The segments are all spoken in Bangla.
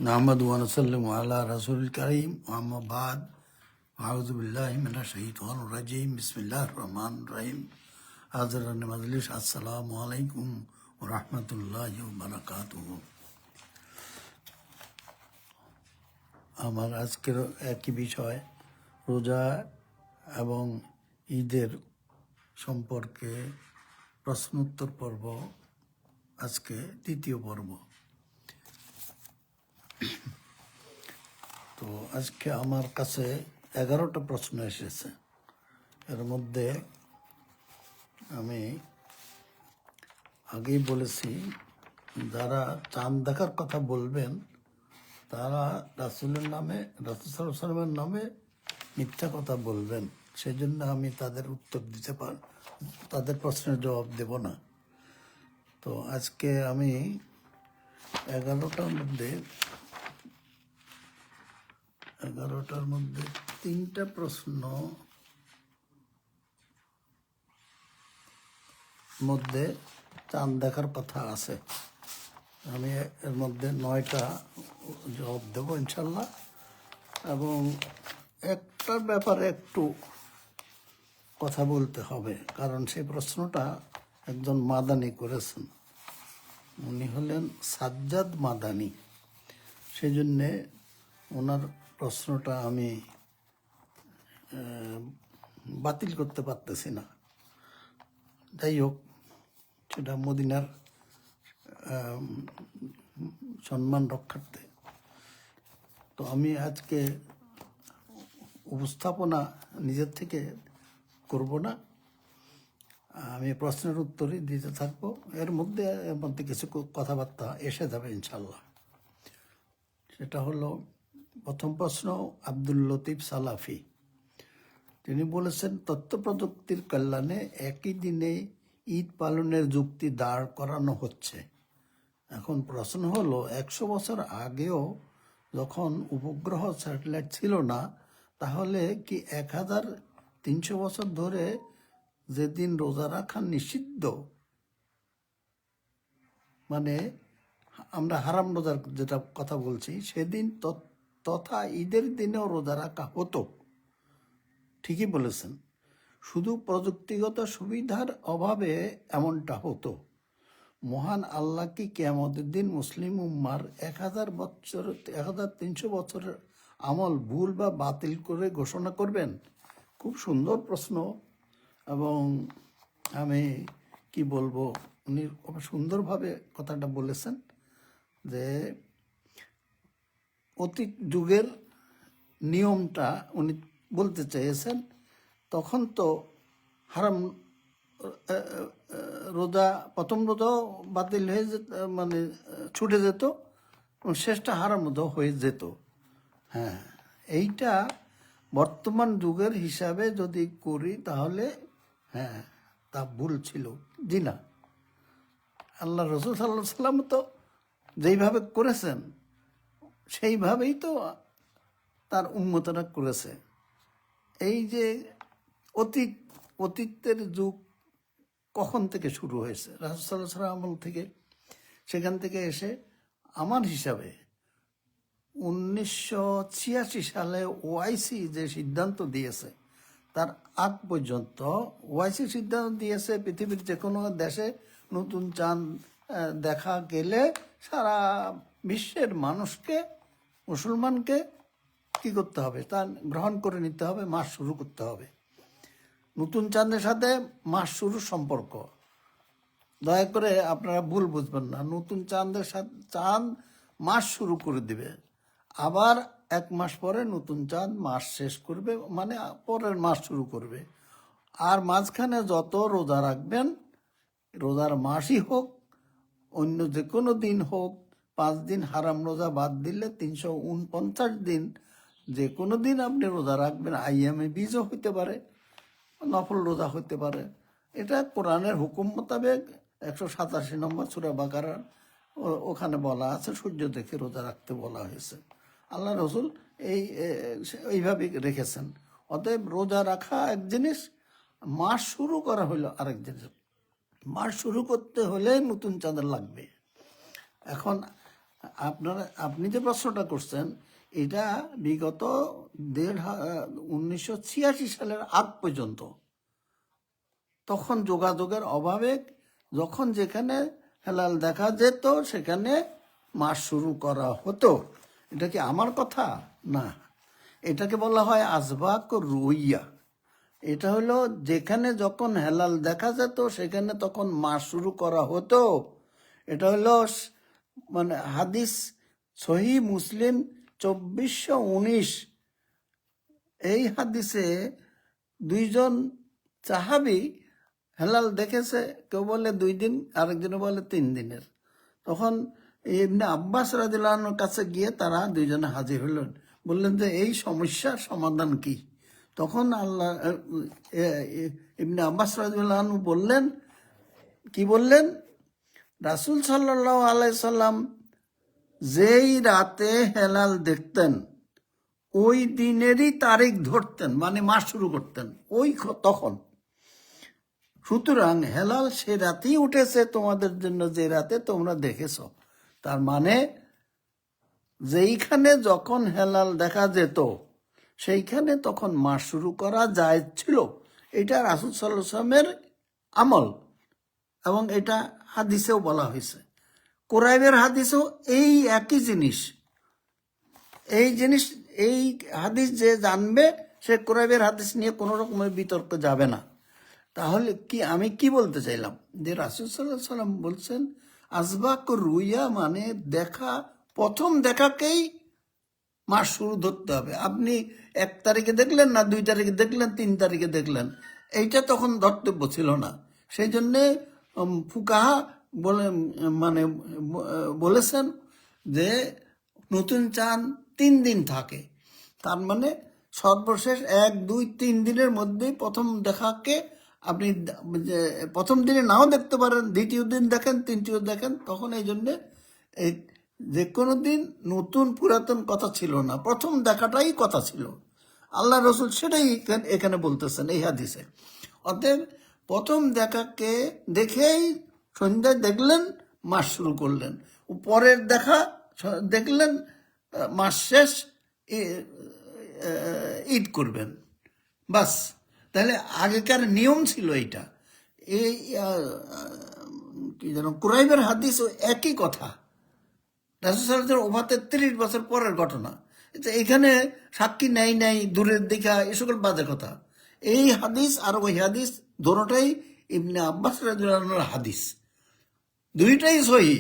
নাহমাদু ওয়া নুসাল্লিমু আলা রাসূলিল কারীম আম্মা বাদ আউযু বিল্লাহি মিনাশ শাইতানির রাজীম বিসমিল্লাহির রহমানির রহিম হাযরান মাজলিস আসসালামু আলাইকুম ওয়া রাহমাতুল্লাহি ওয়া বারাকাতুহু। আমার আজকের একই বিষয় রোজা এবং ঈদের সম্পর্কে প্রশ্নোত্তর পর্ব, আজকে দ্বিতীয় পর্ব। তো আজকে আমার কাছে 11টা প্রশ্ন এসেছে। এর মধ্যে আমি আগেই বলেছি, যারা চাঁদ দেখার কথা বলবেন তারা রাসূলের নামে, রাসূল সাল্লাল্লাহু আলাইহি ওয়াসাল্লামের নামে মিথ্যা কথা বলবেন। সেই জন্য আমি তাদের উত্তর দিতে তাদের প্রশ্নের জবাব দেব না। তো আজকে আমি 11টার মধ্যে 3টা প্রশ্ন মধ্যে চাঁদ দেখার কথা আছে। আমি এর মধ্যে 9টা জবাব দেব ইনশাল্লাহ। এবং একটার ব্যাপারে একটু কথা বলতে হবে, কারণ সেই প্রশ্নটা একজন মাদানি করেছেন। উনি হলেন সাজ্জাদ মাদানি। সেই জন্যে ওনার প্রশ্নটা আমি বাতিল করতে পারতেছি না। যাই হোক, সেটা মদিনার সম্মান রক্ষার্থে। তো আমি আজকে উপস্থাপনা নিজের থেকে করব না, আমি প্রশ্নের উত্তরই দিতে থাকবো। এর মধ্যে কিছু কথাবার্তা এসে যাবে ইনশাল্লাহ। সেটা হলো, প্রথম প্রশ্ন আব্দুল লতিফ সালাফি। তিনি বলেছেন, তথ্য প্রযুক্তির কল্যাণে একই দিনে ঈদ পালনের যুক্তি দাঁড় করানো হচ্ছে। এখন প্রশ্ন হলো, 100 বছর আগেও যখন উপগ্রহ স্যাটেলাইট ছিল না, তাহলে কি 1300 বছর ধরে যেদিন রোজা রাখা নিষিদ্ধ, মানে আমরা হারাম রোজার যেটা কথা বলছি, সেদিন তথা ঈদের দিনেও রোজা রাখা হতো? ঠিকই বলেছেন, শুধু প্রযুক্তিগত সুবিধার অভাবে এমনটা হতো। মহান আল্লাহ কি কিয়ামতের দিন মুসলিম উম্মার 1300 বছরের আমল ভুল বা বাতিল করে ঘোষণা করবেন? খুব সুন্দর প্রশ্ন। এবং আমি কি বলবো, উনি খুব সুন্দরভাবে কথাটা বলেছেন যে অতীত যুগের নিয়মটা উনি বলতে চেয়েছেন। তখন তো হারাম রোজা, প্রথম রোজাও বাতিল হয়ে যেত, মানে ছুটে যেত, শেষটা হারাম রোজা হয়ে যেত। হ্যাঁ, এইটা বর্তমান যুগের হিসাবে যদি করি তাহলে হ্যাঁ, তা ভুল ছিল। জি না, আল্লাহ রসুল সাল্লাল্লাহু সাল্লাম তো যেইভাবে করেছেন সেইভাবেই তো তার উম্মতরা করেছে। এই যে অতীতের যুগ কখন থেকে শুরু হয়েছে? রাসূল সাল্লাল্লাহু আলাইহি ওয়াসাল্লাম আমল থেকে। সেখান থেকে এসে আমার হিসাবে 1986 সালে ওআইসি যে সিদ্ধান্ত দিয়েছে, তার আগ পর্যন্ত ওআইসি সিদ্ধান্ত দিয়েছে পৃথিবীর যে কোনো দেশে নতুন চাঁদ দেখা গেলে সারা বিশ্বের মানুষকে, মুসলমানকে কি করতে হবে, তা গ্রহণ করে নিতে হবে, মাস শুরু করতে হবে। নতুন চাঁদের সাথে মাস শুরুর সম্পর্ক, দয়া করে আপনারা ভুল বুঝবেন না। নতুন চাঁদের সাথে চাঁদ মাস শুরু করে দিবে, আবার 1 মাস পরে নতুন চাঁদ মাস শেষ করবে, মানে পরের মাস শুরু করবে। আর মাঝখানে যত রোজা রাখবেন, রোজার মাসই হোক অন্য যে কোনো দিন হোক, 5 দিন হারাম রোজা বাদ দিলে 349 দিন যে কোনো দিন আপনি রোজা রাখবেন। আইয়ামে বীজও হইতে পারে, নফল রোজা হইতে পারে। এটা কোরআনের হুকুম মোতাবেক 187 নম্বর সূরা বাকারার ওখানে বলা আছে, সূর্য দেখে রোজা রাখতে বলা হয়েছে। আল্লাহ রসুল এইভাবে রেখেছেন। অতএব রোজা রাখা এক জিনিস, মাস শুরু করা হলো আরেক জিনিস। মাস শুরু করতে হলে নতুন চাঁদ লাগবে। এখন আপনি যে প্রশ্নটা করছেন এটা বিগত 1986 সালের আগ পর্যন্ত, তখন যোগাযোগের অভাবে যখন যেখানে হেলাল দেখা যেত সেখানে মাস শুরু করা হতো। এটা কি আমার কথা না, এটাকে বলা হয় আসবাক রুইয়া। এটা হলো যেখানে যখন হেলাল দেখা যেত সেখানে তখন মাস শুরু করা হতো। এটা হলো মানে হাদিস সহি মুসলিম 2419। এই হাদিসে দুইজন সাহাবী হেলাল দেখেছে, কেউ বলে 2 দিন, আরেকজনে বলে 3 দিনের। তখন ইবনে আব্বাস রাদিয়াল্লাহু আনহুর কাছে গিয়ে তারা দুইজনে হাজির হলেন, বললেন যে এই সমস্যার সমাধান কি? তখন ইবনে আব্বাস রাদিয়াল্লাহু আনহু বললেন, কি বললেন? রাসূল সাল্লাল্লাহু আলাইহি সাল্লাম যেই রাতে হেলাল দেখতেন ওই দিনেরই তারিখ ধরতেন, মানে মাস শুরু করতেন তখন। সুতরাং হেলাল সে রাতেই উঠেছে তোমাদের জন্য যে রাতে তোমরা দেখেছো। তার মানে যেইখানে যখন হেলাল দেখা যেত সেইখানে তখন মাস শুরু করা যায় ছিল। এটা রাসূল সাল্লাল্লাহু আলাইহি ওয়াসাল্লামের আমল, এবং এটা হাদিসেও বলা হয়েছে। কুরাইবের হাদিসেও এই একই জিনিস। এই হাদিস যে জানবে সে কুরাইবের হাদিস নিয়ে কোনো রকমের বিতর্ক যাবে না। তাহলে কি আমি কি বলতে চাইলাম, যে রাসূল সাল্লাল্লাহু আলাইহি ওয়াসাল্লাম বলছেন আসবাক রুইয়া মানে দেখা, প্রথম দেখাকেই মাস শুরু ধরতে হবে। আপনি 1 তারিখে দেখলেন না, 2 তারিখে দেখলেন, 3 তারিখে দেখলেন, এইটা তখন ধর্তব্য ছিল না। সেই জন্যে ফুকাহা বলে মানে বলেছেন যে নতুন চাঁদ 3 দিন থাকে। তার মানে সর্বশেষ 1, 2, 3 দিনের মধ্যেই প্রথম দেখাকে আপনি প্রথম দিনে নাও দেখতে পারেন, দ্বিতীয় দিন দেখেন, তৃতীয় দেখেন, তখন এই জন্যে এই যে কোনো দিন নতুন পুরাতন কথা ছিল না, প্রথম দেখাটাই কথা ছিল। আল্লাহ রসুল সেটাই এখানে বলতেছেন এই হাদিসে। অতএব প্রথম দেখাকে দেখেই সন্ধ্যায় দেখলেন, মাস শুরু করলেন। পরের দেখা দেখলেন, মাস শেষ, ঈদ করবেন, বাস। তাহলে আগেকার নিয়ম ছিল এইটা। এই কি যেন কুরাইবের হাদিস একই কথা, রাসূল সাল্লাল্লাহু আলাইহি ওয়াসাল্লামের ওফাতের 30 বছর পরের ঘটনা। এখানে সাক্ষী নাই দূরের দেখা, এ সকল বাজে কথা। এই হাদিস আর ওই হাদিস দোনোটাই ইবনে আব্বাস রাদিয়াল্লাহু আনহুর হাদিস, দুইটাই সহি।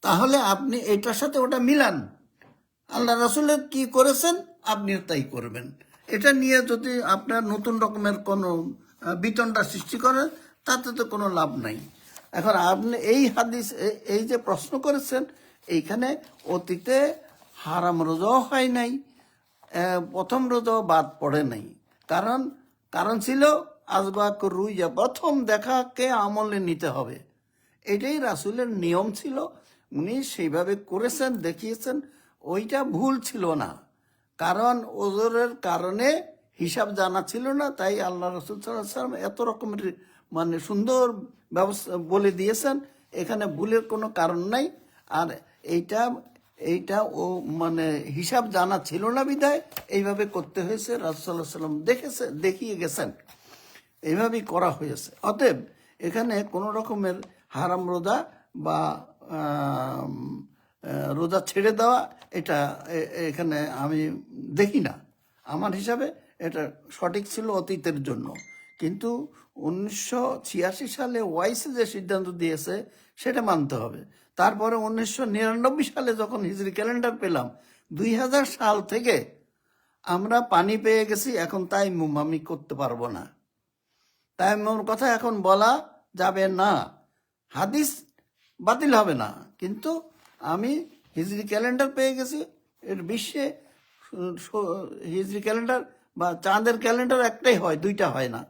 তাহলে আপনি এটার সাথে ওটা মিলান, আল্লাহ রাসূলের কি করেছেন আপনিও তাই করবেন। এটা নিয়ে যদি আপনার নতুন রকমের কোনো বিতণ্ডা সৃষ্টি করেন তাতে তো কোনো লাভ নাই। এখন আপনি এই হাদিস এই যে প্রশ্ন করেছেন, এইখানে অতীতে হারাম রোজাও হয় নাই, প্রথম রোজাও বাদ পড়ে নাই। কারণ ছিল আসবাক রুইয়া, প্রথম দেখাকে আমলে নিতে হবে, এটাই রাসূলের নিয়ম ছিল। উনি সেইভাবে করেছেন, দেখিয়েছেন, ওইটা ভুল ছিল না। কারণ ওজরের কারণে হিসাব জানা ছিল না, তাই আল্লাহ রাসূল সাল্লাল্লাহু আলাইহি ওয়াসাল্লাম এত রকমের মানে সুন্দর ব্যবস্থা বলে দিয়েছেন, এখানে ভুলের কোনো কারণ নাই। আর এইটা ও মানে হিসাব জানা ছিল না বিধায় এইভাবে করতে হয়েছে। রাসূল সাল্লাল্লাহু আলাইহি ওয়াসাল্লাম দেখিয়ে গেছেন, এইভাবেই করা হয়েছে। অতএব এখানে কোনো রকমের হারাম রোজা বা রোজা ছেড়ে দেওয়া এটা এখানে আমি দেখি না। আমার হিসাবে এটা সঠিক ছিল অতীতের জন্য। কিন্তু 1986 সালে ওয়াইসি যে সিদ্ধান্ত দিয়েছে সেটা মানতে হবে। তারপরে 1999 সালে যখন হিজরি ক্যালেন্ডার পেলাম, 2000 সাল থেকে আমরা পানি পেয়ে গেছি, এখন তাই আমি করতে পারবো না। তাই মোর কথা এখন বলা যাবে না, হাদিস বাতিল হবে না, কিন্তু আমি হিজরি ক্যালেন্ডার পেয়ে গেছি। এর বিশ্বে হিজরি ক্যালেন্ডার বা চাঁদের ক্যালেন্ডার একটাই হয়, 2টা হয় না।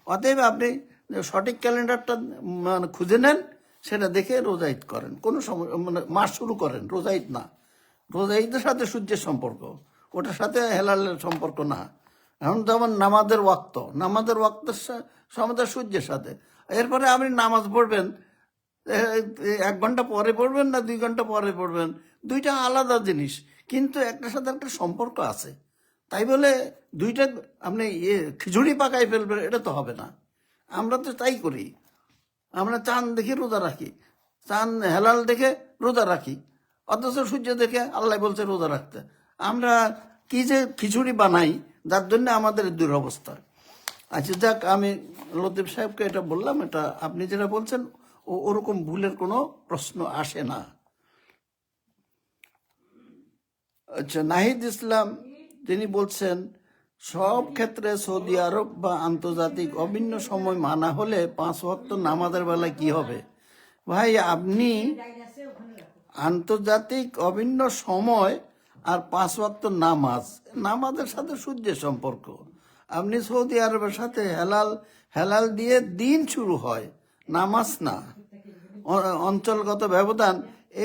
অতএব আপনি সঠিক ক্যালেন্ডারটা মানে খুঁজে নেন, সেটা দেখে রোজা ঈদ করেন, কোনো মানে মাস শুরু করেন, রোজা ঈদ না। রোজা ঈদের সাথে সূর্যের সম্পর্ক, ওটার সাথে হেলালের সম্পর্ক না। এখন যেমন নামাজের ওয়াক্তের সময় সূর্যের সাথে, এরপরে আপনি নামাজ পড়বেন 1 ঘন্টা পরে পড়বেন না 2 ঘন্টা পরে পড়বেন, দুইটা আলাদা জিনিস, কিন্তু একটার সাথে একটা সম্পর্ক আছে। তাই বলে দুইটা আপনি খিচুড়ি পাকাই ফেলবেন, এটা তো হবে না। আমরা তো তাই করি, আমরা চাঁদ দেখে রোজা রাখি, চাঁদ হেলাল দেখে রোজা রাখি, অথচ সূর্য দেখে আল্লাহ বলছে রোজা রাখতে। আমরা কি যে খিচুড়ি বানাই, যার জন্য আমাদের দুরবস্থা। আচ্ছা যাক, আমি লতিফ সাহেবকে এটা বললাম, এটা আপনি যেটা বলছেন ওরকম ভুলের কোনো প্রশ্ন আসে না। আচ্ছা, নাহিদ ইসলাম তিনি বলছেন সব ক্ষেত্রে সৌদি আরব বা আন্তর্জাতিক অভিন্ন সময় মানা হলে 5 ওয়াক্ত নামাজের বেলায় কি হবে? ভাই, আপনি আন্তর্জাতিক অভিন্ন সময় আর 5 ওয়াক্ত নামাজের সাথে সূর্যের সম্পর্ক। আপনি সৌদি আরবের সাথে হেলাল দিয়ে দিন শুরু হয়, নামাজ না। অঞ্চলগত ব্যবধান,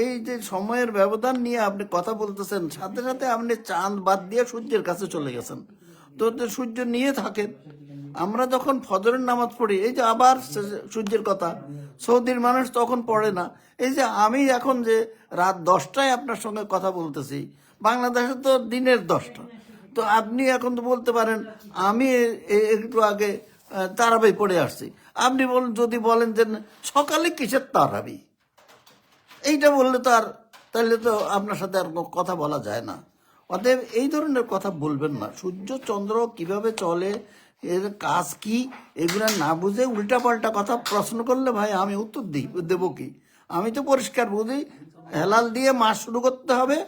এই যে সময়ের ব্যবধান নিয়ে আপনি কথা বলতেছেন, সাথে সাথে আপনি চাঁদ বাদ দিয়ে সূর্যের কাছে চলে গেছেন। তো সূর্য নিয়ে থাকেন। আমরা যখন ফজরের নামাজ পড়ি, এই যে আবার সূর্যের কথা, সৌদির মানুষ তখন পড়ে না। এই যে আমি এখন যে রাত 10টায় আপনার সঙ্গে কথা বলতেছি, বাংলাদেশে তো দিনের 10টা। তো আপনি এখন তো বলতে পারেন আমি একটু আগে তারাবি পড়ে আসছি। আপনি যদি বলেন যে সকালে কিসের তারাবি, এইটা বললে তো তাহলে তো আপনার সাথে আর কথা বলা যায় না। অতএব এই ধরনের কথা বলবেন না। সূর্য চন্দ্র কিভাবে চলে, এর কাজ কি, এগুলো না বুঝে উল্টাপাল্টা কথা প্রশ্ন করলে ভাই আমি উত্তর দেবো কি? আমি তো পরিষ্কার বুঝি, হেলাল দিয়ে মাস শুরু করতে হবে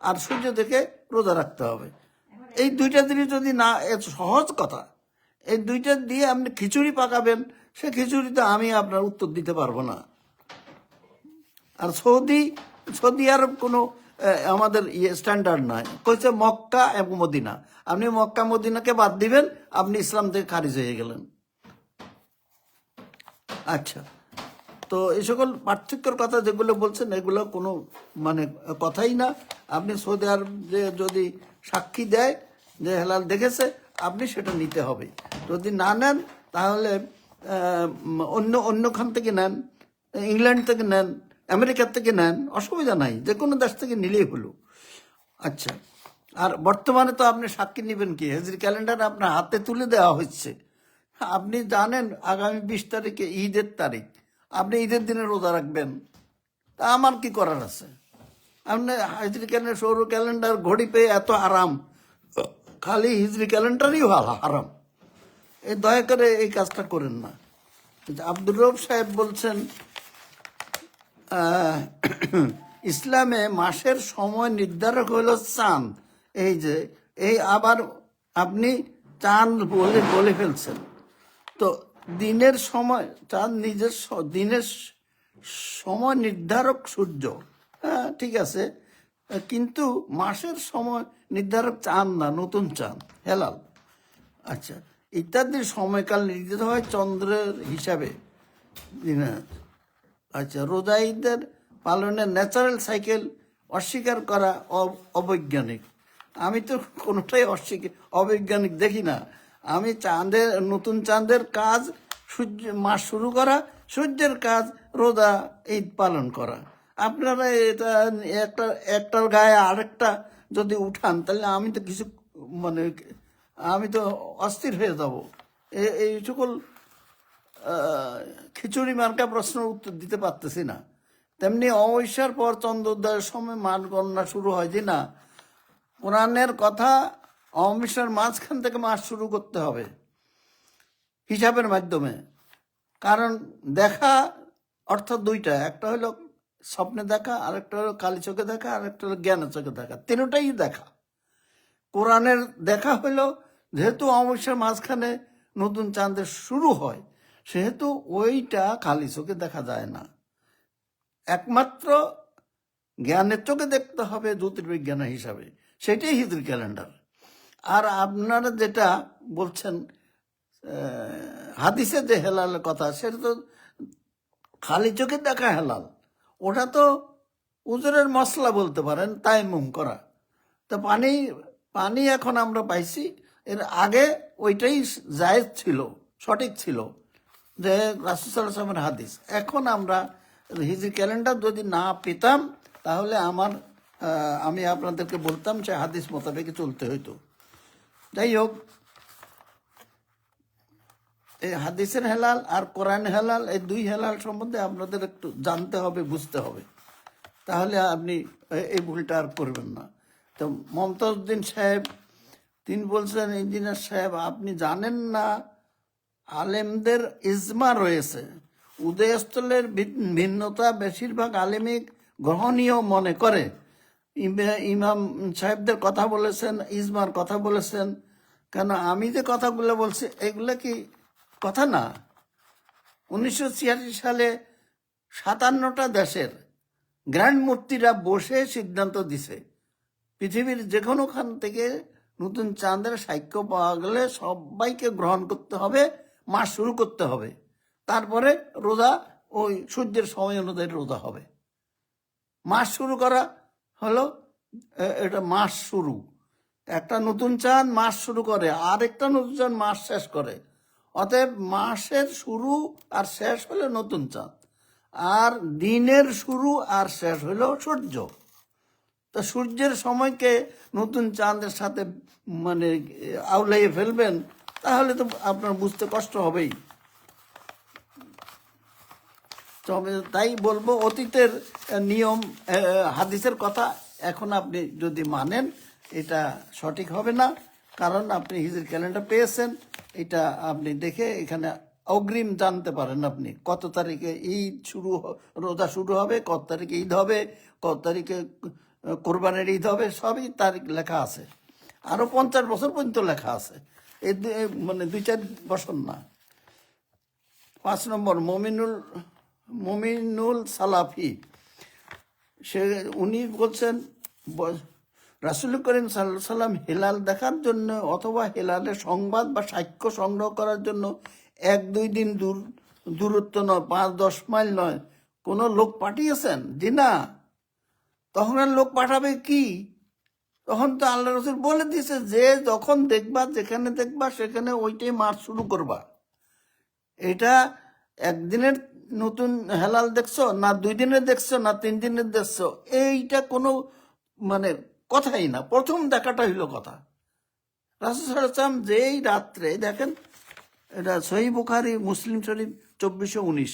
আর সূর্য থেকে রোজা রাখতে হবে। এই দুইটা জিনিস যদি না, সহজ কথা, এই দুইটা দিয়ে আপনি খিচুড়ি পাকাবেন, সে খিচুড়িতে আমি আপনার উত্তর দিতে পারবো না। আর সৌদি আরব কোনো আমাদের স্ট্যান্ডার্ড নয়। কইছে মক্কা এবং মদিনা, আপনি মক্কা মদিনাকে বাদ দিবেন, আপনি ইসলাম থেকে খারিজ হয়ে গেলেন। আচ্ছা, তো এই সকল পার্থক্যের কথা যেগুলো বলছেন, এগুলো কোনো মানে কথাই না। আপনি সৌদি আরব যদি সাক্ষী দেয় যে হেলাল দেখেছে, আপনি সেটা নিতে হবে। যদি না নেন তাহলে অন্যখান থেকে নেন, ইংল্যান্ড থেকে নেন, আমেরিকার থেকে নেন, অসুবিধা নাই, যে কোনো দেশ থেকে নিলেই হলো। আচ্ছা, আর বর্তমানে তো আপনি সাক্ষী নেবেন কি? হিজরি ক্যালেন্ডার আপনার হাতে তুলে দেওয়া হচ্ছে। আপনি জানেন আগামী 20 তারিখে ঈদের তারিখ, আপনি ঈদের দিনে রোজা রাখবেন, তা আমার কি করার আছে? আপনি হিজরি ক্যালেন্ডার, সৌর ক্যালেন্ডার, ঘড়ি পেয়ে এত আরাম, খালি হিজরি ক্যালেন্ডারই হারাম। এই দয়া করে এই কাজটা করেন না। আব্দুর রব সাহেব বলছেন ইসলামে মাসের সময় নির্ধারক হলো চাঁদ। এই যে আবার আপনি চাঁদ বলে ফেলছেন। তো দিনের সময়, চাঁদ দিনের সময় নির্ধারক সূর্য, হ্যাঁ ঠিক আছে, কিন্তু মাসের সময় নির্ধারক চাঁদ না, নতুন চাঁদ, হেলাল। আচ্ছা, ইত্যাদির সময়কাল নির্ধারিত হয় চন্দ্রের হিসাবে। আচ্ছা, রোজা ঈদের পালনের ন্যাচারাল সাইকেল অস্বীকার করা অবৈজ্ঞানিক। আমি তো কোনোটাই অবৈজ্ঞানিক দেখি না। আমি নতুন চাঁদের কাজ মাস শুরু করা, সূর্যের কাজ রোজা ঈদ পালন করা। আপনারা এটা একটার গায়ে আরেকটা যদি উঠান, তাহলে আমি তো কিছু মানে আমি তো অস্থির হয়ে যাব। এই সকল খিচুড়ি মার্কা প্রশ্নের উত্তর দিতে পারতেছি না। তেমনি অমাবস্যার পর চন্দ্রোদয়ের সময় মাস গণনা শুরু হয়, যে না, কোরআনের কথা অমাবস্যার মাঝখান থেকে মাস শুরু করতে হবে হিসাবের মাধ্যমে। কারণ দেখা অর্থাৎ দুইটা, একটা হলো স্বপ্নে দেখা, আরেকটা হলো কালি চোখে দেখা, আরেকটা হলো জ্ঞানের চোখে দেখা, তিনটাই দেখা। কোরআনের দেখা হলো যেহেতু অমাবস্যার মাঝখানে নতুন চাঁদের শুরু হয়, সেহেতু ওইটা খালি চোখে দেখা যায় না, একমাত্র জ্ঞানের চোখে দেখতে হবে জ্যোতির্বিজ্ঞানের হিসাবে, সেটাই হিজরি ক্যালেন্ডার। আর আপনারা যেটা বলছেন হাদিসে যে হেলালের কথা, সেটা তো খালি চোখে দেখা হেলাল, ওটা তো উজুরের মশলা বলতে পারেন, তায়াম্মুম করা। তো পানি এখন আমরা পাইছি, এর আগে ওইটাই জায়েজ ছিল, সঠিক ছিল, যে রাসূল সাল্লাল্লাহু আলাইহি ওয়াসাল্লামের হাদিস। এখন আমরা হিজরি ক্যালেন্ডার যদি না পেতাম তাহলে আমি আপনাদেরকে বলতাম সে হাদিস মোতাবেক চলতে হইতো। যাই হোক, এই হাদিসের হেলাল আর কোরআন হেলাল, এই দুই হেলাল সম্বন্ধে আপনাদের একটু জানতে হবে, বুঝতে হবে, তাহলে আপনি এই ভুলটা আর করবেন না। তো মমতাজ উদ্দিন সাহেব তিনি বলছেন, ইঞ্জিনিয়ার সাহেব আপনি জানেন না আলেমদের ইজমা রয়েছে, উদয়স্থলের ভিন্নতা বেশিরভাগ আলেমই গ্রহণীয় মনে করে। ইমাম সাহেবদের কথা বলেছেন, ইজমার কথা বলেছেন, কেন আমি যে কথাগুলো বলছি এগুলো কি কথা না? 1986 সালে 57টা দেশের গ্র্যান্ড মূর্তিরা বসে সিদ্ধান্ত দিছে পৃথিবীর যে কোনোখান থেকে নতুন চাঁদের সাক্ষ্য পাওয়া গেলে সবাইকে গ্রহণ করতে হবে, মাস শুরু করতে হবে, তারপরে রোজা ওই সূর্যের সময় অনুযায়ী রোজা হবে। মাস শুরু করা হলো, এটা মাস শুরু, একটা নতুন চাঁদ মাস শুরু করে, আরেকটা নতুন চাঁদ মাস শেষ করে। অতএব মাসের শুরু আর শেষ হলো নতুন চাঁদ, আর দিনের শুরু আর শেষ হলো সূর্য। তো সূর্যের সময়কে নতুন চাঁদের সাথে মানে আউলাইয়ে ফেলবেন, তাহলে তো আপনার বুঝতে কষ্ট হবেই। তবে তাই বলবো, অতীতের নিয়ম হাদিসের কথা এখন আপনি যদি মানেন এটা সঠিক হবে না, কারণ আপনি হিজরি ক্যালেন্ডার পেয়েছেন, এটা আপনি দেখে এখানে অগ্রিম জানতে পারেন আপনি কত তারিখে ঈদ রোজা শুরু হবে, কত তারিখে ঈদ হবে, কত তারিখে কোরবানির ঈদ হবে, সবই তারিখ লেখা আছে। আরও 50 বছর পর্যন্ত লেখা আছে, এই মানে 2-4 বছর না। 5 নম্বর মমিনুল সালাফি, উনি বলছেন রাসূল করিম সাল্লাল্লাহু আলাইহি সাল্লাম হেলাল দেখার জন্য অথবা হেলালের সংবাদ বা সাক্ষ্য সংগ্রহ করার জন্য 1-2 দিন দূরত্ব নয়, 5-10 মাইল নয়, কোনো লোক পাঠিয়েছেন? জি না। তখন আর লোক পাঠাবে কি? তখন তো আল্লাহ রাসূল বলে দিয়েছে যে যখন দেখবা, যেখানে দেখবা সেখানে ওইটাই মাস শুরু করবা। এটা একদিনের নতুন হেলাল দেখছো না, 2 দিনের দেখছো না, 3 দিনের দেখছো, এইটা কোনো মানে কথাই না। প্রথম দেখাটা হইল কথা। রাসূল সাল্লাল্লাহু আলাইহি ওয়াসাল্লাম যেই রাত্রে, দেখেন এটা সহিহ বুখারী, মুসলিম শরীফ 2419,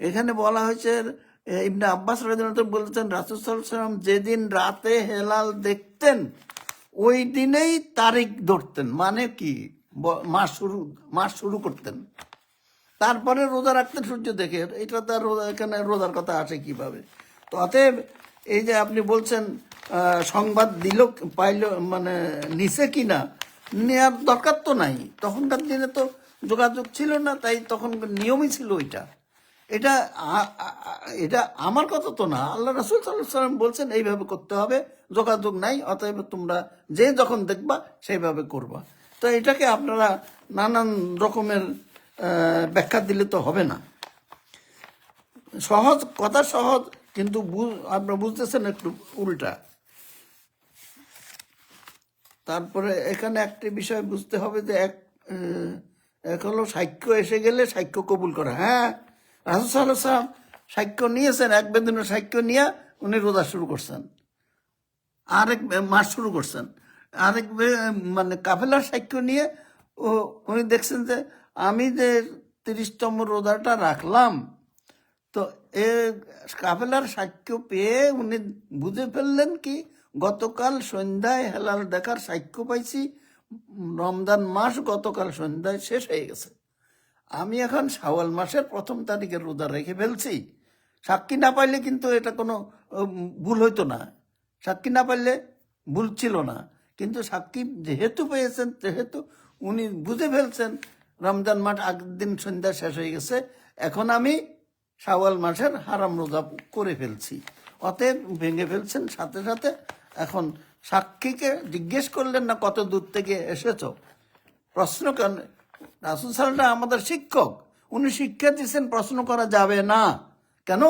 এখানে বলা হয়েছে ইবনে আব্বাস রাদিয়াল্লাহু আনহু বলেছেন রাসূল সাল্লাল্লাহু আলাইহি ওয়াসাল্লাম যেদিন রাতে হেলাল দেখতেন ওই দিনেই তারিখ ধরতেন, মানে কি মাস শুরু করতেন, তারপরে রোজা রাখতেন সূর্য দেখে। এটা তার এখানে রোজার কথা আসে কিভাবে? তো অতএব এই যে আপনি বলছেন সংবাদ দিল পাইল, মানে নিছে কিনা, নেওয়ার দরকার তো নাই। তখনকার দিনে তো যোগাযোগ ছিল না, তাই তখন নিয়মই ছিল এটা। এটা এটা আমার কথা তো না, আল্লাহ রাসূল সাল্লাল্লাহু আলাইহি ওয়াসাল্লাম বলছেন এইভাবে করতে হবে, যোগাযোগ নাই, অতএব তোমরা যে যখন দেখবা সেইভাবে করবা। তো এটাকে আপনারা নানান রকমের ব্যাখ্যা দিলে তো হবে না। সহজ কথা সহজ, কিন্তু আপনারা বুঝতেছেন একটু উল্টা। তারপরে এখানে একটি বিষয় বুঝতে হবে যে এক হলো সাক্ষ্য এসে গেলে সাক্ষ্য কবুল করা। হ্যাঁ, রাসূল সাল্লাল্লাহু আলাইহি ওয়াসাল্লাম সাক্ষ্য নিয়েছেন, এক বেদিনের সাক্ষ্য নিয়ে উনি রোজা শুরু করছেন, আরেক মাস শুরু করছেন, আরেক মানে কাফেলার সাক্ষ্য নিয়ে উনি দেখছেন যে আমি যে 30তম রোজাটা রাখলাম, তো এ কাফেলার সাক্ষ্য পেয়ে উনি বুঝে ফেললেন কি গতকাল সন্ধ্যায় হেলাল দেখার সাক্ষ্য পাইছি, রমজান মাস গতকাল সন্ধ্যায় শেষ হয়ে গেছে, আমি এখন শাওয়াল মাসের 1ম তারিখের রোজা রেখে ফেলছি। সাক্ষী না পাইলে কিন্তু এটা কোনো ভুল হইতো না, সাক্ষী না পাইলে ভুল ছিল না, কিন্তু সাক্ষী যেহেতু পেয়েছেন সেহেতু উনি বুঝে ফেলছেন রমজান মাস আগের দিন সন্ধ্যা শেষ হয়ে গেছে, এখন আমি শাওয়াল মাসের হারাম রোজা করে ফেলছি, অতএব ভেঙে ফেলছেন সাথে সাথে। এখন সাক্ষীকে জিজ্ঞেস করলেন না কত দূর থেকে এসেছো, প্রশ্ন কেন? রাসূল সাল্লাল্লাহু আমাদের শিক্ষক, উনি শিক্ষা দিচ্ছেন প্রশ্ন করা যাবে না। কেন?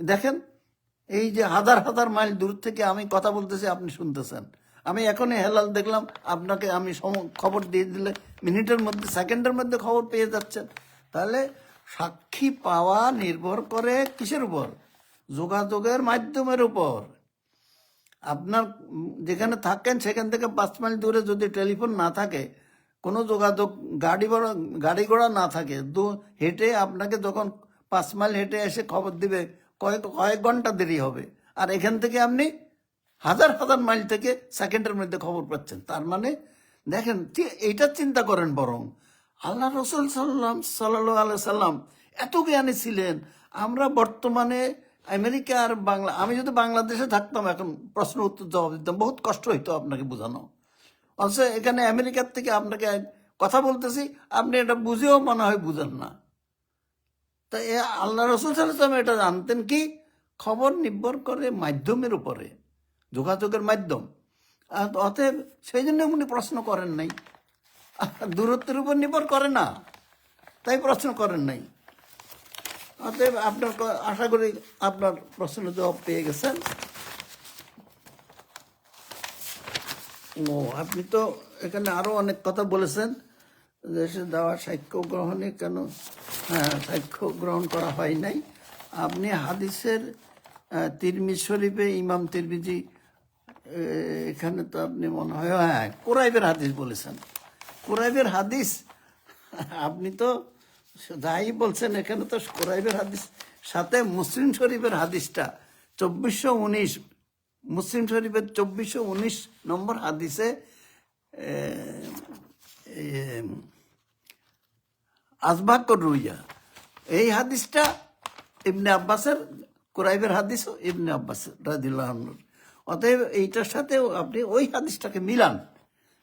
দেখেন এই যে হাজার হাজার মাইল দূর থেকে আমি কথা বলতেছি, আপনি শুনতেছেন, আমি এখনই হেলাল দেখলাম, আপনাকে আমি খবর দিয়ে দিলে মিনিটের মধ্যে, সেকেন্ডের মধ্যে খবর পেয়ে যাচ্ছেন। তাহলে সাক্ষী পাওয়া নির্ভর করে কিসের উপর? যোগাযোগের মাধ্যমের উপর। আপনার যেখানে থাকেন সেখান থেকে 5 মাইল দূরে যদি টেলিফোন না থাকে, কোনো যোগাযোগ, গাড়ি ঘোড়া না থাকে, হেঁটে আপনাকে যখন 5 মাইল হেঁটে এসে খবর দিবে, কয়েক ঘন্টা দেরি হবে। আর এখান থেকে আপনি হাজার হাজার মাইল থেকে সেকেন্ডের মধ্যে খবর পাচ্ছেন। তার মানে দেখেন, এইটা চিন্তা করেন। বরং আল্লাহ রসুল সাল্লাল্লাহু আলাইহি সাল্লাম এত জ্ঞানী ছিলেন। আমরা বর্তমানে আমেরিকা আর বাংলা, আমি যদি বাংলাদেশে থাকতাম এখন প্রশ্ন উত্তর জবাব দিতাম, বহুত কষ্ট হইতো আপনাকে বোঝানো। অথচ এখানে আমেরিকার থেকে আপনাকে কথা বলতেছি, আপনি এটা বুঝেও মনে হয় বুঝেন না। তা আল্লাহ রসুল সাল্লাল্লাহু আলাইহি সাল্লাম এটা জানতেন কি, খবর নির্ভর করে মাধ্যমের উপরে, যোগাযোগের মাধ্যম। অতএব সেই জন্য উনি প্রশ্ন করেন নাই, দূরত্বের উপর নির্ভর করে না, তাই প্রশ্ন করেন নাই। অতএব আপনার আশা করি আপনার প্রশ্নের জবাব পেয়ে গেছেন। আপনি তো এখানে আরো অনেক কথা বলেছেন। দেশে দেওয়া সাক্ষ্য গ্রহণে কেন, হ্যাঁ, সাক্ষ্য গ্রহণ করা হয় নাই। আপনি হাদিসের তিরমিজি শরীফে ইমাম তিরমিজি, এখানে তো আপনি মনে হয়, হ্যাঁ, কুরাইবের হাদিস বলেছেন। কুরাইবের হাদিস আপনি তো যাই বলছেন, এখানে তো কুরাইবের হাদিস সাথে মুসলিম শরীফের হাদিসটা 2419, মুসলিম শরীফের 2419 নম্বর হাদিসে আজবাকর রুইয়া, এই হাদিসটা ইবনে আব্বাসের, কুরাইবের হাদিস ইবনে আব্বাস রাদিয়াল্লাহু আনহু। অতএব এইটার সাথে আপনি ওই হাদিসটাকে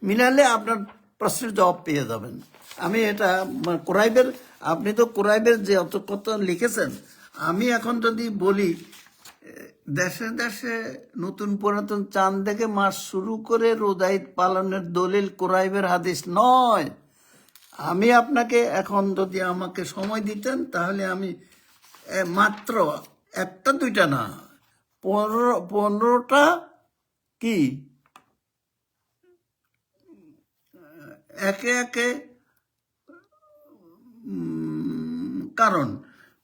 মিলালে আপনার প্রশ্নের জবাব পেয়ে যাবেন। আমি এটা কুরাইবের, আপনি তো কুরাইবের যে অত কথা লিখেছেন, আমি এখন যদি বলি দেশে দেশে নতুন পুরাতন চাঁদ দেখে মাস শুরু করে রোজা ঈদ পালনের দলিল কুরাইবের হাদিস নয়। আমি আপনাকে এখন যদি আমাকে সময় দিতেন, তাহলে আমি মাত্র একটা দুইটা না, 15টা কি একে একে কারণ,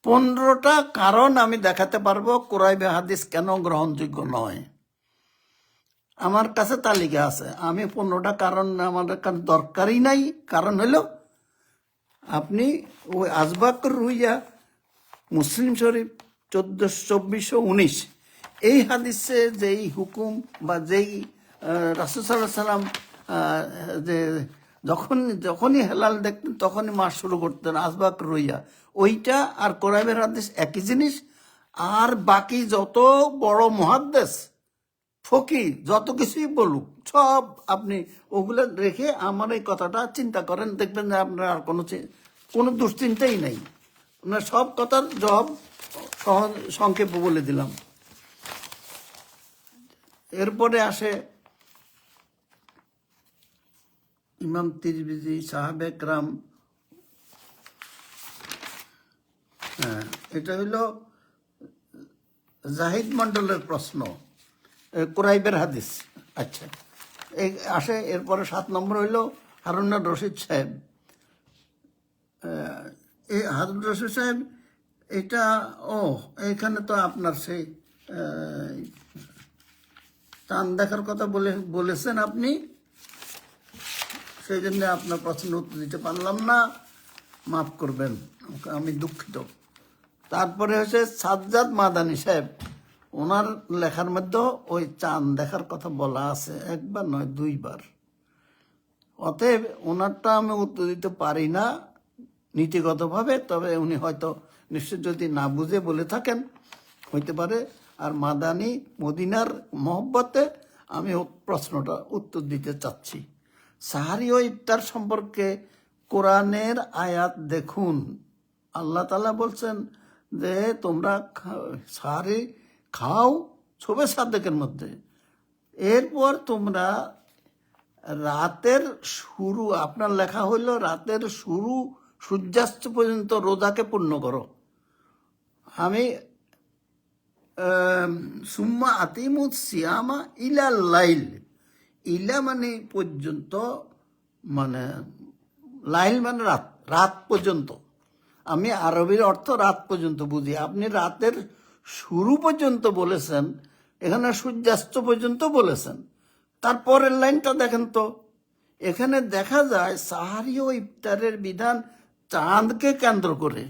15টা কারণ আমি দেখাতে পারবো কুরাইবে হাদিস কেন গ্রহণযোগ্য নয়। আমার কাছে তালিকা আছে। আমি 15টা কারণ, আমাদের দরকারই নাই। কারণ হলো, আপনি ওই আজবাকর রুইয়া মুসলিম শরীফ 2419 এই হাদিসে যেই হুকুম বা যেই রাসূল সাল্লাল্লাহু আলাইহি সাল্লাম যে যখনই হেলাল দেখতেন তখনই মাস শুরু করতেন আজবাকর রুইয়া, ওইটা আর কোরআনের হাদিস একই জিনিস। আর বাকি যত বড় মুহাদ্দিস ফকি যত কিছুই বলুক, সব আপনি ওগুলো রেখে আমার এই কথাটা চিন্তা করেন, দেখবেন যে আপনার আর কোনো দুশ্চিন্তাই নেই। আপনার সব কথার জবাব সহজ সংক্ষেপে বলে দিলাম। এরপরে আসে ইমাম তিরমিজি, সাহাবে কেরাম। হ্যাঁ, এটা হইল জাহিদ মন্ডলের প্রশ্ন, কুরাইবের হাদিস। আচ্ছা, এই আসে এরপরে 7 নম্বর হইল হারুন রশিদ সাহেব। এই হারুন রশিদ সাহেব, এটা এখানে তো আপনার সেই চাঁদ দেখার কথা বলেছেন আপনি, সেই জন্য আপনার প্রশ্ন উত্তর দিতে পারলাম না, মাফ করবেন, আমি দুঃখিত। তারপরে হচ্ছে সাজ্জাদ মাদানী সাহেব, ওনার লেখার মধ্যে ওই চাঁদ দেখার কথা বলা আছে, একবার নয় 2বার। অতএব ওনারটা আমি উত্তর দিতে পারি না নীতিগতভাবে। তবে উনি হয়তো নিশ্চয় যদি না বুঝে বলে থাকেন হইতে পারে। আর মাদানী মদিনার মহব্বতে আমি প্রশ্নটা উত্তর দিতে চাচ্ছি। সাহারি ও ইফতার সম্পর্কে কোরআনের আয়াত দেখুন। আল্লাহ তাআলা বলছেন যে তোমরা সাহারি খাও শবে সাদেকের মধ্যে, এরপর তোমরা রাতের শুরু, আপনার লেখা হইল রাতের শুরু সূর্যাস্ত পর্যন্ত রোজাকে পূর্ণ করো। আমি সুম্মা আতিমুস সিয়ামা ইলাল লাইল, ইলা মানে পর্যন্ত, মানে লাইল মানে রাত, রাত পর্যন্ত। আমি আরবির অর্থ রাত পর্যন্ত বুঝি। আপনি রাতের শুরু পর্যন্ত বলেছেন, এখানে সূর্যাস্ত পর্যন্ত বলেছেন। তারপরের লাইনটা দেখেন তো, এখানে দেখা যায় সাহারি ও ইফতারের বিধান চাঁদকে কেন্দ্র করে।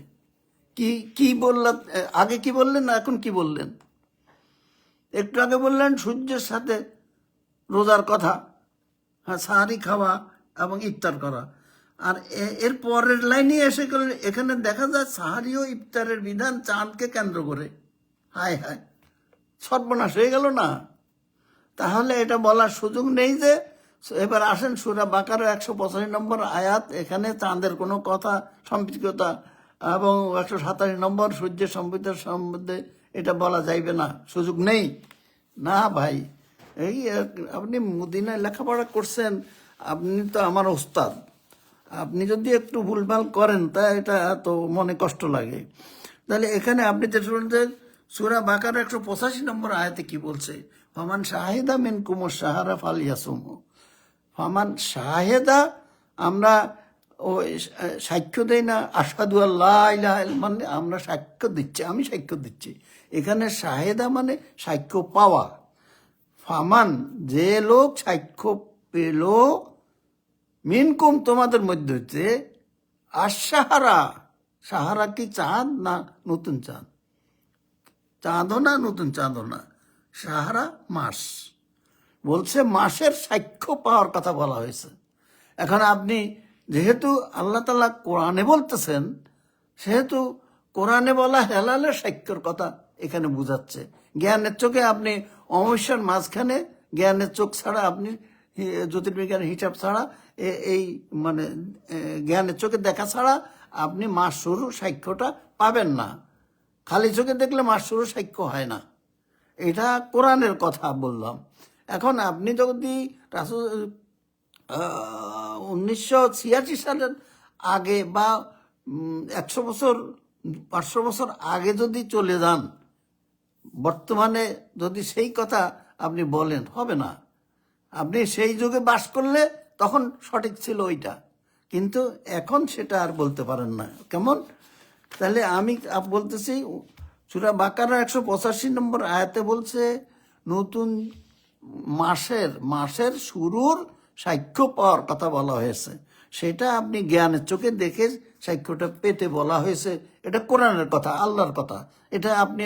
কি কি বললেন? আগে কি বললেন, এখন কি বললেন? একটু আগে বললেন সূর্যের সাথে রোজার কথা, হ্যাঁ, সাহারি খাওয়া এবং ইফতার করা। আর এর পরের লাইনে এসে গেলে এখানে দেখা যায় সাহারি ও ইফতারের বিধান চাঁদকে কেন্দ্র করে। হায় হায়, সর্বনাশ হয়ে গেল না? তাহলে এটা বলার সুযোগ নেই যে, এবার আসেন সূরা বাকারা 185 নম্বর আয়াত, এখানে চাঁদের কোনো কথা সম্পৃক্ততা এবং 127 নম্বর সূর্যের সম্বন্ধে এটা বলা যাইবে না, সুযোগ নেই। না ভাই, এই আপনি মদিনায় লেখাপড়া করছেন, আপনি তো আমার ওস্তাদ, আপনি যদি একটু ভুলভাল করেন তা এটা তো মনে কষ্ট লাগে। তাহলে এখানে আপনি যে শুনছেন সূরা বাকারা 185 নম্বর আয়াতে কি বলছে? ফামান শাহেদা মিনকুম শাহরা ফালিয়াসুমহু। ফামান শাহেদা, আমরা ওই সাক্ষ্য দেই না, আশহাদু আল্লাহ ইলাহা ইল্লাল্লাহ, মানে আমরা সাক্ষ্য দিচ্ছি, আমি সাক্ষ্য দিচ্ছি। এখানে শাহেদা মানে সাক্ষ্য পাওয়া। ফামান, যে লোক সাক্ষ্য পেল, মিনকুম তোমাদের মধ্যে হচ্ছে, আর সাহারা, সাহারা কি চাঁদ না নতুন চাঁদ? চাঁদও না নতুন চাঁদও না, সাহারা মাস। বলছে মাসের সাক্ষ্য পাওয়ার কথা বলা হয়েছে। এখন আপনি যেহেতু আল্লাহ তাআলা কোরআনে বলতেছেন, সেহেতু কোরআনে বলা হেলালের সাক্ষ্যর কথা এখানে বুঝাচ্ছে। জ্ঞানের চোখে আপনি অমাবস্যার মাঝখানে, জ্ঞানের চোখ ছাড়া আপনি জ্যোতির্বিজ্ঞানের হিসাব ছাড়া এই মানে জ্ঞানের চোখে দেখা ছাড়া আপনি মাস শুরু সাক্ষ্যটা পাবেন না। খালি চোখে দেখলে মাস শুরু সাক্ষ্য হয় না। এটা কোরআনের কথা বললাম। এখন আপনি যদি 1986 সালের আগে বা 100 বছর 500 বছর আগে যদি চলে যান, বর্তমানে যদি সেই কথা আপনি বলেন, হবে না। আপনি সেই যুগে বাস করলে তখন সঠিক ছিল ওইটা, কিন্তু এখন সেটা আর বলতে পারেন না। কেমন? তাহলে আমি বলতেছি সূরা বাকারা 185 নম্বর আয়াতে বলছে নতুন মাসের শুরুর সাক্ষ্য পাওয়ার কথা বলা হয়েছে। সেটা আপনি জ্ঞানের চোখে দেখে সাক্ষ্যটা পেতে বলা হয়েছে। এটা কোরআনের কথা, আল্লাহর কথা। এটা আপনি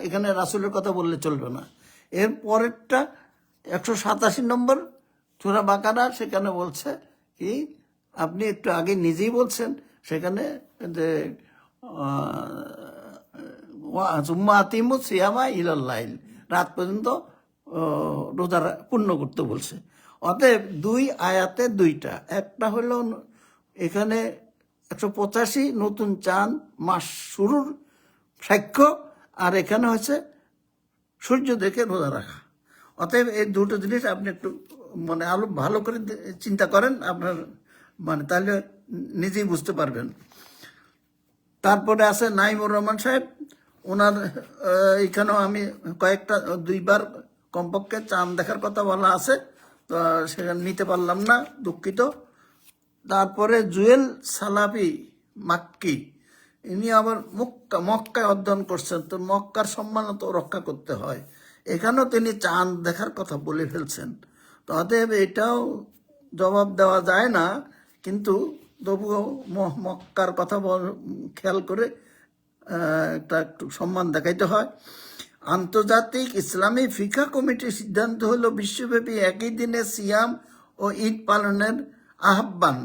এখানে রাসূলের কথা বললে চলবে না। এর পরেরটা 187 নম্বর সূরা বাকারা, সেখানে বলছে কি, আপনি একটু আগে নিজেই বলছেন সেখানে যে জুম্মা আতিমু সিয়ামা ইলাল লাইল, রাত পর্যন্ত রোজা পূর্ণ করতে বলছে। অতএব দুই আয়াতে দুইটা, একটা হলো এখানে 185 নতুন চাঁদ মাস শুরুর সাক্ষ্য, আর এখানে হচ্ছে সূর্য দেখে রোজা রাখা। অতএব এই দুটো জিনিস আপনি একটু মানে আরো ভালো করে চিন্তা করেন, আপনার মানে তাহলে নিজেই বুঝতে পারবেন। তারপরে আছে নাইমুর রহমান সাহেব, ওনার এখানেও আমি কয়েকটা দুইবার কমপক্ষে চাঁদ দেখার কথা বলা আছে, তো সেখানে নিতে পারলাম না, দুঃখিত। তারপরে জুয়েল সালাফি মাক্কি, ইনি আবার মক্কায় অধ্যয়ন করছেন, তো মক্কার সম্মান তো রক্ষা করতে হয়। এখানেও তিনি চাঁদ দেখার কথা বলে ফেলছেন। তো অতএব এটাও জবাব দেওয়া যায় না, কিন্তু তবুও মক্কার কথা খেয়াল করে একটু সম্মান দেখাইতে হয়। আন্তর্জাতিক ইসলামী ফিকা কমিটির সিদ্ধান্ত হলো বিশ্বব্যাপী একই দিনে সিয়াম ও ঈদ পালনের আহ্বান।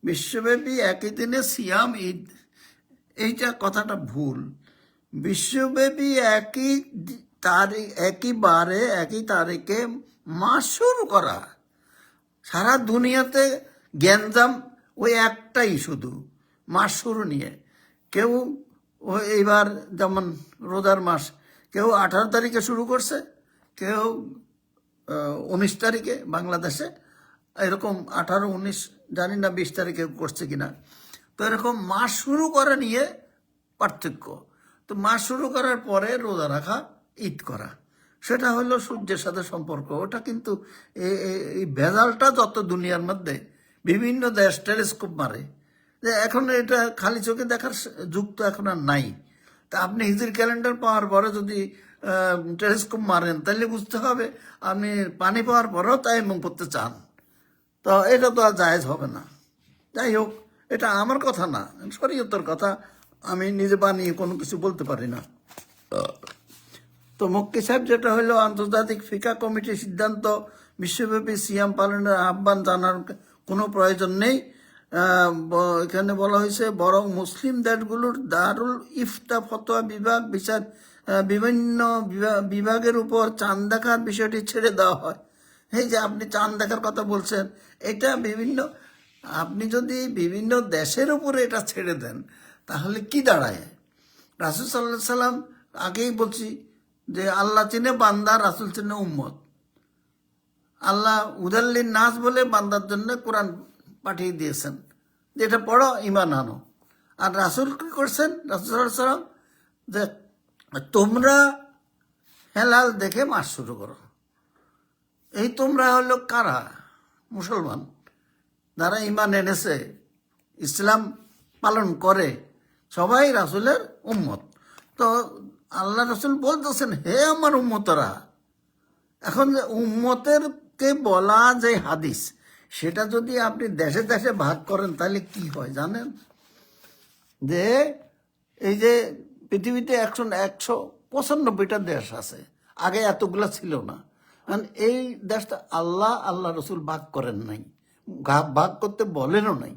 বিশ্বব্যাপী একই দিনে সিয়াম ঈদ, এইটা কথাটা ভুল। বিশ্বব্যাপী একই তারিখ, একই বারে, একই তারিখে মাস শুরু করা। সারা দুনিয়াতে গ্যাঞ্জাম ওই একটাই, শুধু মাস শুরু নিয়ে। কেউ এইবার যেমন রোজার মাস, কেউ 18 তারিখে শুরু করছে, কেউ 19 তারিখে বাংলাদেশে, এরকম 18, 19, জানি না 20 তারিখে করছে কিনা। তো এরকম মাস শুরু করা নিয়ে পার্থক্য। তো মাস শুরু করার পরে রোজা রাখা, ঈদ করা, সেটা হলো সূর্যের সাথে সম্পর্ক। ওটা কিন্তু এই ভেজালটা যত দুনিয়ার মধ্যে, বিভিন্ন দেশ টেলিস্কোপ মারে, যে এখন এটা খালি চোখে দেখার যুগ তো এখন আর নাই। তা আপনি হিজরি ক্যালেন্ডার পাওয়ার পরে যদি টেলিস্কোপ মারেন তাহলে বুঝতে হবে আপনি পানি পাওয়ার পরেও তায়াম্মুম করতে চান, তো এটা তো আর জায়েজ হবে না। যাই হোক, এটা আমার কথা না, শরীয়তের কথা, আমি নিজে বানিয়ে কোনো কিছু বলতে পারি না। তো মক্কি সাহেব যেটা হলো, আন্তর্জাতিক ফিকা কমিটির সিদ্ধান্ত বিশ্বব্যাপী সিয়াম পালনের আহ্বান জানার কোনো প্রয়োজন নেই। এখানে বলা হয়েছে বরং মুসলিম দেশগুলোর দারুল ইফতা ফতোয়া বিভাগ বিভিন্ন বিভাগের উপর চাঁদ দেখার বিষয়টি ছেড়ে দেওয়া হয়। এই যে আপনি চাঁদ দেখার কথা বলছেন, এটা আপনি যদি বিভিন্ন দেশের উপরে এটা ছেড়ে দেন তাহলে কি দাঁড়ায়? রাসূল সাল্লাল্লাহু আলাইহি সাল্লাম, আগেই বলছি যে আল্লাহ চিনে বান্দা, রাসূল চিনে উম্মত। আল্লাহ উদাল্লিন নাস বলে বান্দার জন্য কোরআন পাঠিয়ে দিয়েছেন, যেটা পড়ো ইমান আনো। আর রাসূল কি করছেন? রাসূল সাল্লাল্লাহু আলাইহি সাল্লাম যে তোমরা হেলাল দেখে মাস শুরু করো। এই তোমরা হলো কারা? মুসলমান, যারা ইমান এনেছে, ইসলাম পালন করে, সবাই রাসূলের উম্মত। তো আল্লাহ রাসূল বলতেছেন, হে আমার উম্মতরা। এখন যে উম্মতের কে বলা যে হাদিস, সেটা যদি আপনি দেশে দেশে ভাগ করেন তাহলে কি হয় জানেন? যে এই যে পৃথিবীতে 195টা দেশ আছে, আগে এতগুলা ছিল না। কারণ এই দেশটা আল্লাহ রসুল ভাগ করেন নাই, ভাগ করতে বলেনও নাই।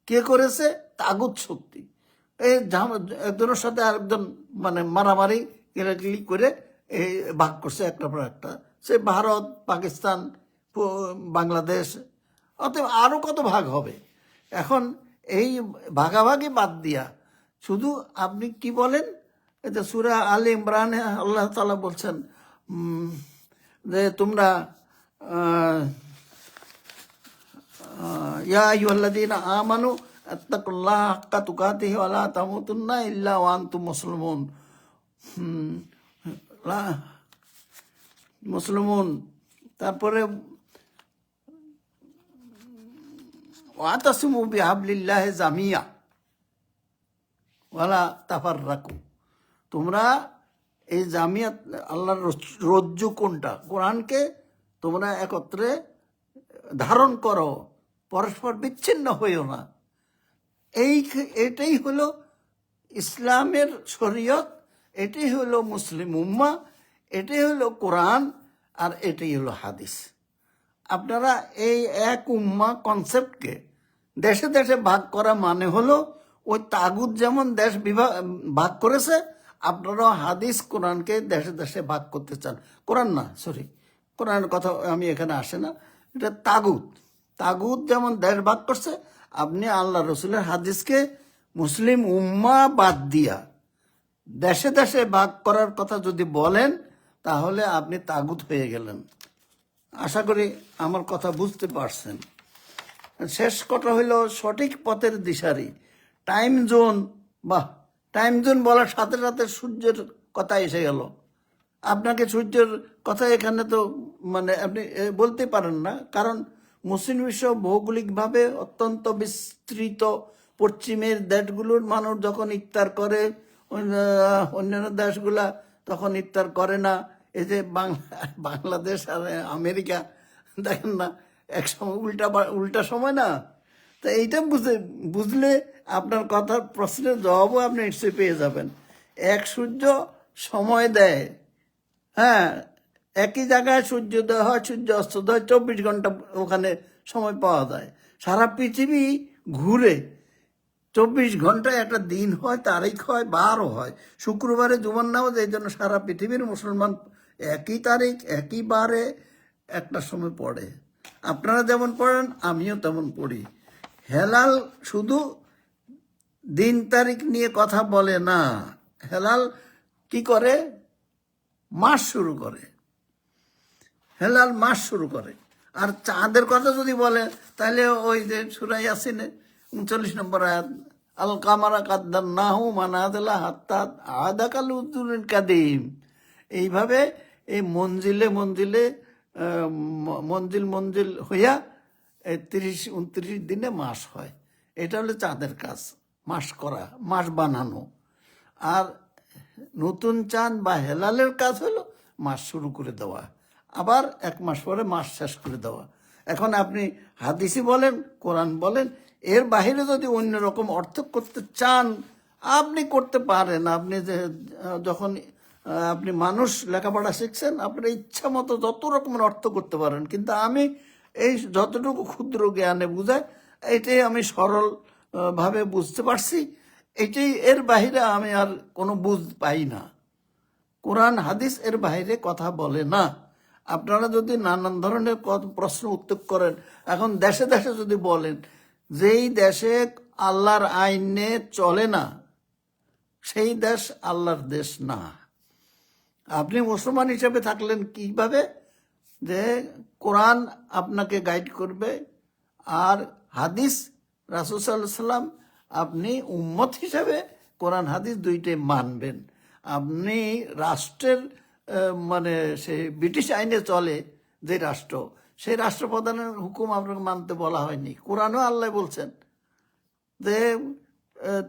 কে করেছে? তাগুত শক্তি। এই একজনের সাথে আরেকজন মানে মারামারি কিলাকিলি করে এই ভাগ করছে একটার পর একটা। সে ভারত, পাকিস্তান, বাংলাদেশ, অতএব আরও কত ভাগ হবে। এখন এই ভাগাভাগি বাদ দিয়া শুধু আপনি কি বলেন, এটা সূরা আলে ইমরানে আল্লাহ তাআলা বলছেন যে তোমরা ইয়া আইয়ুহাল্লাযীনা আমানু আত্তাকুল্লাহা হাক্কা তুকাতিহি ওয়া লা তামুতুন্না ইল্লা ওয়া আনতুম মুসলিমুন। মুসলিমুন, তারপরে ওয়াতাসিমু বিহাবলিল্লাহি জামিয়া ওয়ালা তাফাররাকু। তোমরা এই জামিয়াত, আল্লাহর রজ্জু কোনটা? কোরআনকে তোমরা একত্রে ধারণ করো, পরস্পর বিচ্ছিন্ন হইও না। এটাই হলো ইসলামের শরীয়ত, এটাই হলো মুসলিম উম্মাহ, এটাই হলো কোরআন, আর এটাই হলো হাদিস। আপনারা এই এক উম্মাহ কনসেপ্টকে দেশে দেশে ভাগ করা মানে হলো ওই তাগুত যেমন দেশ ভাগ করেছে, আপনারাও হাদিস কোরআনকে দেশে দেশে ভাগ করতে চান। কোরআন না, সরি, কোরআনের কথা আমি এখানে আসে না, এটা তাগুত যেমন দেশ ভাগ করছে, আপনি আল্লাহ রসুলের হাদিসকে মুসলিম উম্মাহ বাদ দিয়া দেশে দেশে ভাগ করার কথা যদি বলেন তাহলে আপনি তাগুত হয়ে গেলেন। আশা করি আমার কথা বুঝতে পারছেন। শেষ কথা হইল সঠিক পথের দিশারি। টাইম জোন, টাইম জোন বলার সাথে সাথে সূর্যের কথা এসে গেল। আপনাকে সূর্যের কথা এখানে তো মানে আপনি বলতে পারেন না, কারণ মুসলিম বিশ্ব ভৌগোলিকভাবে অত্যন্ত বিস্তৃত। পশ্চিমের দেশগুলোর মানুষ যখন ইফতার করে, অন্যান্য দেশগুলা তখন ইফতার করে না। এই যে বাংলাদেশ আর আমেরিকা, দেখেন না, এক সময় উল্টা সময় না। তো এইটা বুঝলে আপনার কথার প্রশ্নের জবাবও আপনি নিশ্চয়ই পেয়ে যাবেন। এক সূর্য সময় দেয়, হ্যাঁ, একই জায়গায় সূর্যোদয় হয়, সূর্য অস্তোদয়, 24 ঘন্টা ওখানে সময় পাওয়া যায়। সারা পৃথিবী ঘুরে 24 ঘন্টায় একটা দিন হয়, তারিখ হয়, বারও হয়। শুক্রবারে জুমার নামাজ, এই জন্য সারা পৃথিবীর মুসলমান একই তারিখ একই বারে একটা সময় পড়ে। আপনারা যেমন পড়েন আমিও তেমন পড়ি। হেলাল শুধু দিন তারিখ নিয়ে কথা বলে না, হেলাল কি করে? মাস শুরু করে, হেলাল মাস শুরু করে। আর চাঁদের কথা যদি বলে তাহলে ওই যে সূরা ইয়াসিনে 39 নম্বর আয়াত, আল কামারা কাদ্দারনাহু মানাজিলা হাত্তা আদাকাল উদ্দুরিল কাদিম। এইভাবে এই মঞ্জিল হইয়া 30-29 দিনে মাস হয়। এটা হলো চাঁদের কাজ, মাস করা, মাস বানানো। আর নতুন চাঁদ বা হেলালের কাজ হলো মাস শুরু করে দেওয়া, আবার 1 মাস পরে মাস শেষ করে দেওয়া। এখন আপনি হাদিসি বলেন, কোরআন বলেন, এর বাইরে যদি অন্য রকম অর্থ করতে চান আপনি করতে পারেন। আপনি যে যখন আপনি মানুষ লেখাপড়া শিখছেন, আপনার ইচ্ছা মতো যত রকমের অর্থ করতে পারেন, কিন্তু আমি এই যতটুকু ক্ষুদ্র জ্ঞানে বুঝাই এটাই আমি সরল ভাবে বুঝতে পারছি। এটাই, এর বাইরে আমি আর কোনো বুঝ পাই না। কোরআন হাদিস এর বাইরে কথা বলে না। আপনারা যদি নানান ধরনের প্রশ্ন উত্তর করেন, এখন দেশে দেশে যদি বলেন, যেই দেশে আল্লাহর আইনে চলে না সেই দেশ আল্লাহর দেশ না। আপনি মুসলমান হিসেবে থাকলেন কিভাবে? যে কোরআন আপনাকে গাইড করবে, আর হাদিস রাসূল সাল্লাল্লাহু আলাইহি সাল্লাম, আপনি উম্মত হিসেবে কোরআন হাদিস দুইটাই মানবেন। আপনি রাষ্ট্রের মানে সেই ব্রিটিশ আইনে চলে যে রাষ্ট্র, সেই রাষ্ট্রপ্রধানের হুকুম আপনাকে মানতে বলা হয়নি। কোরআনও আল্লাহ বলছেন যে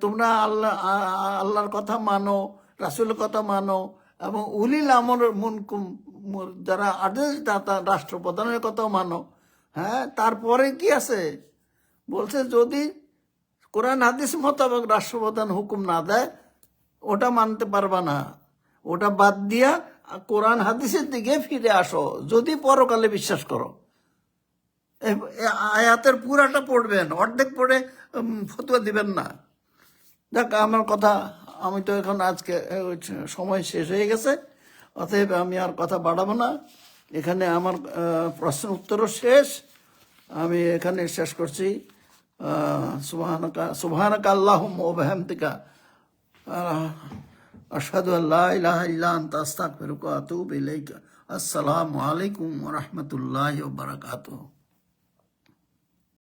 তোমরা আল্লাহর কথা মানো, রাসূলের কথা মানো, এবং উলিল আমর মুনকুম, যারা আদেশদাতা রাষ্ট্রপ্রধানের কথাও মানো। হ্যাঁ, তারপরে কি আছে বলছে, যদি কোরআন হাদিস মোতাবেক রাষ্ট্রপ্রধান হুকুম না দেয় ওটা মানতে পারবা না, ওটা বাদ দিয়া কোরআন হাদিসের দিকে ফিরে আসো যদি পরকালে বিশ্বাস করো। আয়াতের পুরাটা পড়বেন, অর্ধেক পড়ে ফতোয়া দিবেন না। দেখ, আমার কথা, আমি তো এখন আজকে সময় শেষ হয়ে গেছে, অতএব আমি আর কথা বাড়াবো না। এখানে আমার প্রশ্ন উত্তরও শেষ, আমি এখানে শেষ করছি। সুবহানাকা আল্লাহুম্মা ওয়া বিহামদিকা আশহাদু আল্লা ইলাহা ইল্লা আনতা আস্তাগফিরুকা ওয়া আতুবু ইলাইকা। আসসালামু আলাইকুম ওয়া রাহমাতুল্লাহি ওয়া বারাকাতুহু।